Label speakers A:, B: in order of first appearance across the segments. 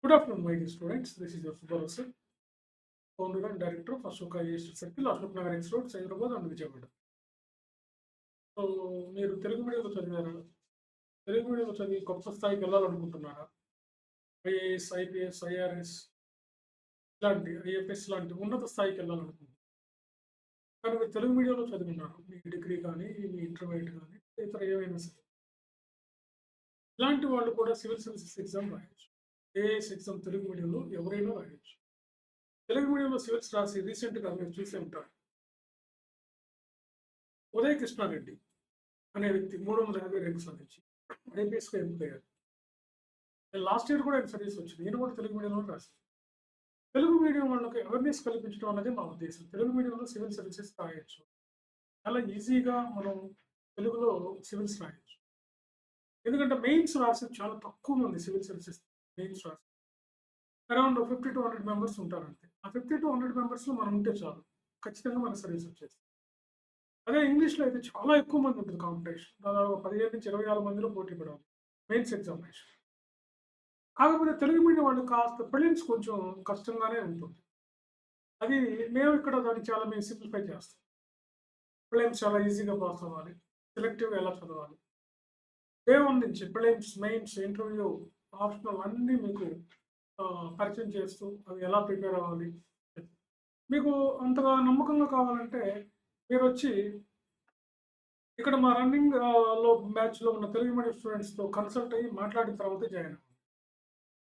A: Good afternoon, my dear students. This is your Subharu sir, founder and director of Ashoka IAS Circle, Ashok Nagar X Road, Hyderabad and Vijayawada. So మీరు తెలుగు మీడియంలో చదివారా? తెలుగు మీడియంలో చదివి గొప్ప స్థాయికి వెళ్ళాలనుకుంటున్నారా? IAS, IPS, IRS ఇలాంటి IFS లాంటి ఉన్నత స్థాయికి వెళ్ళాలనుకుంటున్నారు. కానీ మీరు తెలుగు మీడియంలో చదివినారు. మీ డిగ్రీ కానీ, మీ ఇంటర్మీడియట్ కానీ, ఇతర ఏమైనా సరే. ఇలాంటి వాళ్ళు కూడా సివిల్ సర్వీసెస్ ఎగ్జామ్ రాయొచ్చు. ఐఏఎస్ ఎగ్జామ్ తెలుగు మీడియంలో ఎవరైనా రాయొచ్చు. తెలుగు మీడియంలో సివిల్స్ రాసి రీసెంట్గా మీరు చూసే ఉంటారు. ఉదయ్ కృష్ణారెడ్డి అనే వ్యక్తి 350 ర్యాంక్ సాధించి ఐపీఎస్గా ఎంపికయ్యారు. లాస్ట్ ఇయర్ కూడా ఆయన సర్వీస్ వచ్చింది. నేను కూడా తెలుగు మీడియంలో రాశాను. తెలుగు మీడియం వాళ్ళకి అవేర్నెస్ కల్పించడం అనేది మా ఉద్దేశం. తెలుగు మీడియంలో సివిల్ సర్వీసెస్ రాయొచ్చు. చాలా ఈజీగా మనం తెలుగులో సివిల్స్ రాయొచ్చు. ఎందుకంటే మెయిన్స్ రాసేది చాలా తక్కువ మంది సివిల్ సర్వీసెస్ మెయిన్స్ రాసి అరౌండ్ 50 to 100 మెంబర్స్ ఉంటారంతే. ఆ 50 to 100 మెంబర్స్లో మనం ఉంటే చాలు, ఖచ్చితంగా మన సర్వీస్ వచ్చేస్తుంది. అదే ఇంగ్లీష్లో అయితే చాలా ఎక్కువ మంది ఉంటుంది కాంపిటీషన్. దాదాపు 15 నుంచి 26 మందిలో పోటీ పడాలి మెయిన్స్ ఎగ్జామినేషన్. కాకపోతే తెలుగు మీడియం వాళ్ళు కాస్త ప్రిలిమ్స్ కొంచెం కష్టంగానే ఉంటుంది. అది మేము ఇక్కడ దాన్ని చాలా మేము సింప్లిఫై చేస్తాం. ప్రిలిమ్స్ చాలా ఈజీగా పాస్ అవ్వాలి, సెలెక్టివ్గా ఎలా చదవాలి, డే 1 నుంచి ప్రిలిమ్స్, మెయిన్స్, ఇంటర్వ్యూ, ఆప్షనల్ అన్నీ మీకు పరిచయం చేస్తూ అవి ఎలా ప్రిపేర్ అవ్వాలి. మీకు అంతగా నమ్మకంగా కావాలంటే మీరు వచ్చి ఇక్కడ మా రన్నింగ్ లో బ్యాచ్లో ఉన్న తెలుగు మీడియం స్టూడెంట్స్తో కన్సల్ట్ అయ్యి మాట్లాడిన తర్వాత జాయిన్ అవ్వండి.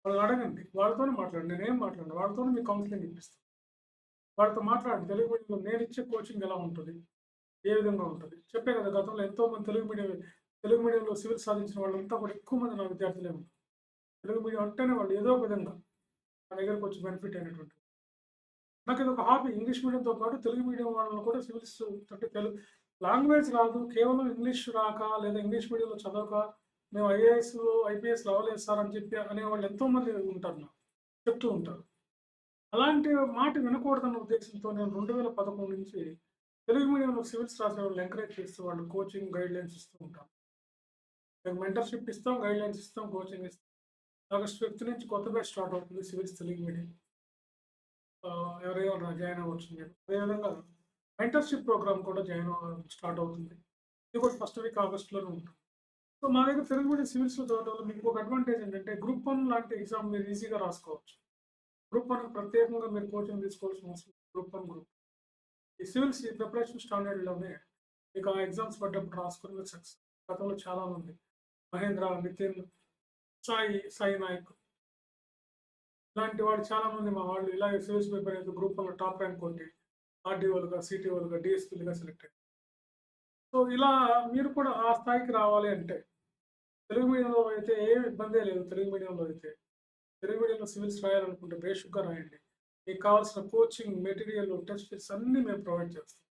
A: వాళ్ళు అడగండి, వాళ్ళతోనే మాట్లాడండి. నేనేం మాట్లాడండి, వాళ్ళతోనే మీకు కౌన్సిలింగ్ ఇప్పిస్తాను. వాళ్ళతో మాట్లాడండి. తెలుగు మీడియంలో నేను ఇచ్చే కోచింగ్ ఎలా ఉంటుంది, ఏ విధంగా ఉంటుంది. చెప్పే కదా, గతంలో ఎంతోమంది తెలుగు మీడియంలో సివిల్ సాధించిన వాళ్ళంతా కూడా ఎక్కువ మంది నా విద్యార్థులే ఉంటారు. తెలుగు మీడియం అంటేనే వాళ్ళు ఏదో ఒక విధంగా నా దగ్గరకు వచ్చి బెనిఫిట్ అయినటువంటి. నాకు ఇది ఒక హాబీ. ఇంగ్లీష్ మీడియంతో పాటు తెలుగు మీడియం వాళ్ళని కూడా సివిల్స్ అంటే లాంగ్వేజ్ రాదు, కేవలం ఇంగ్లీష్ రాక లేదా ఇంగ్లీష్ మీడియంలో చదవక మేము ఐఏఎస్, ఐపీఎస్ అవ్వలేదు సార్ అని చెప్పి అనేవాళ్ళు ఎంతోమంది ఉంటారు, నాకు చెప్తూ ఉంటారు. అలాంటి మాట వినకూడదన్న ఉద్దేశంతో నేను 2011 నుంచి తెలుగు మీడియంలో సివిల్స్ రాసే వాళ్ళు ఎంకరేజ్ చేస్తూ వాళ్ళు కోచింగ్ గైడ్లైన్స్ ఇస్తూ ఉంటాను. మేము మెంటర్షిప్ ఇస్తాం, గైడ్లైన్స్ ఇస్తాం, కోచింగ్ ఇస్తాం. ఆగస్ట్ 5th నుంచి కొత్త బ్యాచ్ స్టార్ట్ అవుతుంది సివిల్స్ తెలుగు మీడియం. ఎవరైనా జాయిన్ అవ్వచ్చు మీరు. అదేవిధంగా మెంటర్షిప్ ప్రోగ్రామ్ కూడా స్టార్ట్ అవుతుంది. ఇది కూడా ఫస్ట్ వీక్ ఆగస్ట్లోనే ఉంటుంది. సో మా దగ్గర తెలుగు మీడియం సివిల్స్లో చదవడం వల్ల మీకు ఒక అడ్వాంటేజ్ ఏంటంటే గ్రూప్ 1 లాంటి ఎగ్జామ్ మీరు ఈజీగా రాసుకోవచ్చు. గ్రూప్ 1 ప్రత్యేకంగా మీరు కోచింగ్ తీసుకోవాల్సిన అవసరం. గ్రూప్ ఈ సివిల్స్ ఈ ప్రిపరేషన్ స్టాండర్డ్లోనే మీకు ఆ ఎగ్జామ్స్ పడ్డప్పుడు రాసుకొని మీరు సక్సెస్. గతంలో చాలామంది మహేంద్ర, నితిన్, సాయి నాయక్ ఇలాంటి వాళ్ళు చాలామంది మా వాళ్ళు ఇలాగే సివిల్స్ పేపర్ అయితే గ్రూప్ 1లో టాప్ ర్యాంక్ కొట్టి ఆర్డీఓలుగా, సిటీఓలుగా, డిఎస్పీలుగా సెలెక్ట్ అయ్యారు. సో ఇలా మీరు కూడా ఆ స్థాయికి రావాలి అంటే తెలుగు మీడియంలో అయితే ఏమి ఇబ్బందే లేదు. తెలుగు మీడియంలో సివిల్స్ రాయాలనుకుంటే బేసిక్గా రాయండి. మీకు కావాల్సిన కోచింగ్ మెటీరియల్, టెస్ట్ సిరీస్ అన్నీ మేము ప్రొవైడ్ చేస్తాం.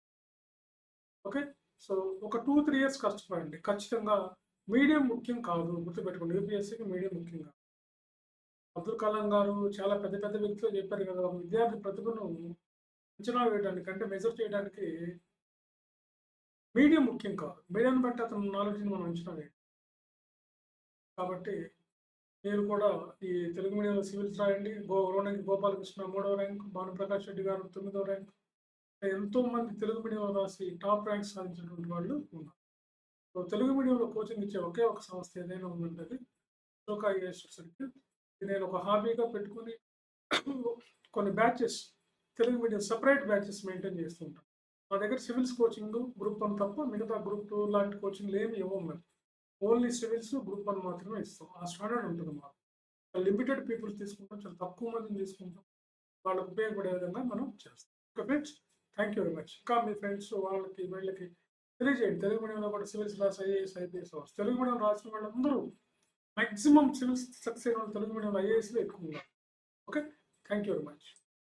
A: ఓకే. సో ఒక 2-3 ఇయర్స్ కష్టపడండి. ఖచ్చితంగా మీడియం ముఖ్యం కాదు, గుర్తుపెట్టుకోండి. యూపీఎస్సీకి మీడియం ముఖ్యం కాదు. అబ్దుల్ కలాం గారు చాలా పెద్ద పెద్ద వ్యక్తులు చెప్పారు కదా, ఒక విద్యార్థి ప్రతిభను అంచనా వేయడానికి అంటే మెజర్ చేయడానికి మీడియం ముఖ్యం కాదు, మీడియం బట్టి అతను నాలెడ్జ్ని మనం అంచనా వేయాలి. కాబట్టి మీరు కూడా ఈ తెలుగు మీడియంలో సివిల్స్ రాయండి. గోపాలకృష్ణ 3వ ర్యాంక్, భానుప్రకాష్ రెడ్డి గారు 9వ ర్యాంక్, ఎంతోమంది తెలుగు మీడియంలో రాసి టాప్ ర్యాంక్స్ సాధించినటువంటి వాళ్ళు ఉన్నారు. సో తెలుగు మీడియంలో కోచింగ్ ఇచ్చే ఒకే ఒక సంస్థ ఏదైనా ఉందంటే అది అశోక ఐఏఎస్ సర్కిల్. నేను ఒక హాబీగా పెట్టుకుని కొన్ని batches Telugu medium separate batches maintain చేస్తూ ఉంటాను. మా దగ్గర సివిల్స్ కోచింగ్ గ్రూప్ 1 తప్ప మిగతా గ్రూప్ 2 లాంటి కోచింగ్లు ఏమి ఇవ్వం మేము. ఓన్లీ సివిల్స్ గ్రూప్ 1 మాత్రమే ఇస్తాం. ఆ స్టాండర్డ్ ఉంటుంది మాకు. లిమిటెడ్ పీపుల్స్ తీసుకుంటాం, చాలా తక్కువ మందిని తీసుకుంటాం. వాళ్ళకు ఉపయోగపడే విధంగా మనం చేస్తాం. Okay friends, thank you very much. ఇంకా మీ ఫ్రెండ్స్ వీళ్ళకి తెలియజేయండి. తెలుగు మీడియంలో కూడా సివిల్స్ రాసి ఐఏఎస్, ఐపీఎస్ అవ్వచ్చు. తెలుగు మీడియం రాసిన వాళ్ళందరూ మ్యాక్సిమం సివిల్స్ సక్సెస్ అయిన వాళ్ళు తెలుగు మీడియంలో ఐఏఎస్లో ఎక్కువ ఉన్నారు. Okay, thank you very much.